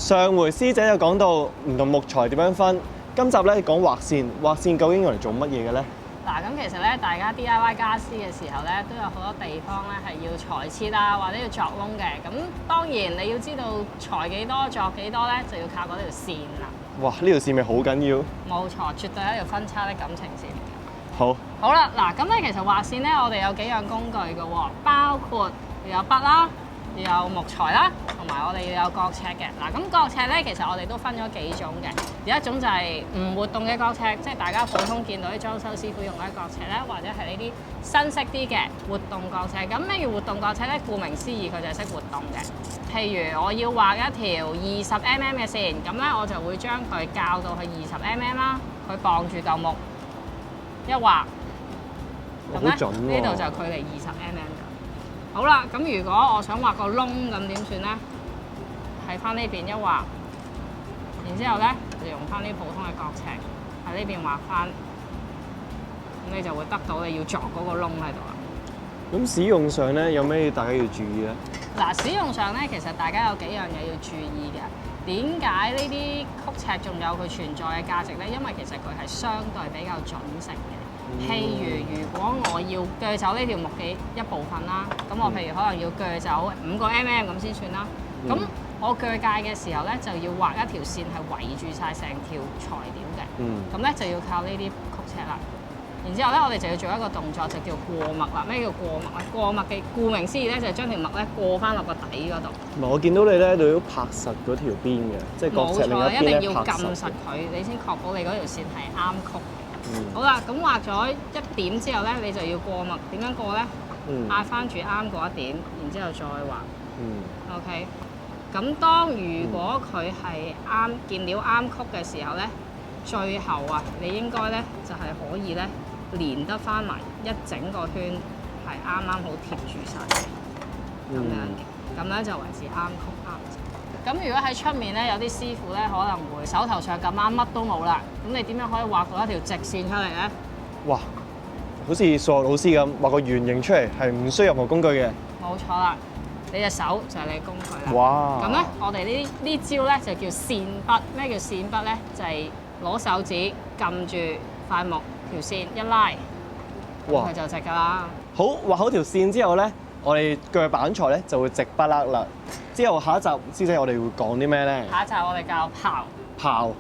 上回師姐有講到唔同木材點樣分，今集咧講畫線，畫線究竟用嚟做乜嘢嘅咧？嗱，咁其實咧，大家 DIY 家私嘅時候咧，都有好多地方咧係要裁切啊，或者要鑿窿嘅。咁當然你要知道裁幾多、鑿幾多咧，就要靠嗰條線啦。哇！呢條線咪好緊要？冇錯，絕對係一條分叉的感情線。好。好啦，嗱，咁咧其實畫線咧，我哋有幾樣工具嘅喎，包括有筆啦。要有木材啦，同埋我哋要有角尺嘅。嗱，咁角尺咧，其實我哋都分咗幾種嘅。有一種就係唔活動嘅角尺，即係大家普通見到啲裝修師傅用嗰啲角尺咧，或者係呢啲新式啲嘅活動角尺。咁咩叫活動角尺咧？顧名思義，佢就係識活動嘅。譬如我要畫一條20mm 嘅線，咁咧我就會將佢校到去20mm啦，佢綁住嚿木一畫，咁咧呢度就距離20mm。好啦，咁如果我想畫個窿，咁點算咧？喺翻呢邊一畫，然之後咧就用翻啲普通嘅角尺喺呢邊畫翻，咁你就會得到你要鑿嗰個窿喺度啦。咁使用上咧有咩大家要注意咧？嗱，使用上咧其實大家有幾樣嘢要注意嘅。點解呢啲曲尺仲有佢存在嘅價值咧？因為其實佢係相對比較準繩嘅。譬如果我要鋸走呢條木嘅一部分啦，咁我譬如可能要鋸走5個mm 咁先算啦。咁我鋸界嘅時候咧，就要畫一條線係圍住晒成條材料嘅。咁咧就要靠呢啲曲尺啦。然之後咧，我哋就要做一個動作，就叫過墨啦。咩叫過墨咧？過墨嘅顧名思義咧，就係將條墨咧過翻落個底嗰度。唔係，我見到你咧，你要拍實嗰條邊嘅，即係角尺另一邊咧拍實。冇錯，一定要撳實佢，你先確保你嗰條線係啱曲。好啦，咁畫咗一點之後咧，你就要過墨。點樣過咧？壓翻住啱嗰一點，然之後再畫。OK。咁當如果佢係啱見料啱曲嘅時候咧，最後啊，你應該咧就係可以咧連得翻埋一整個圈，係啱啱好貼住晒嘅。咁樣嘅，咁咧就為之啱曲啱。咁如果喺出面咧，有啲師傅咧可能會手頭上咁啱乜都冇啦，咁你點樣可以畫到一條直線出嚟咧？哇！好似數學老師咁畫個圓形出嚟，係唔需要任何工具嘅。冇錯啦，你隻手就係你工具啦。哇！咁咧，我哋呢招咧就叫線筆。咩叫線筆咧？就係攞手指撳住塊木條線一拉，佢就直㗎啦。好，畫好條線之後咧，我哋鋸板材咧就會直不甩啦。之後下一集師姐我哋會講啲咩咧？下一集我哋教刨。刨。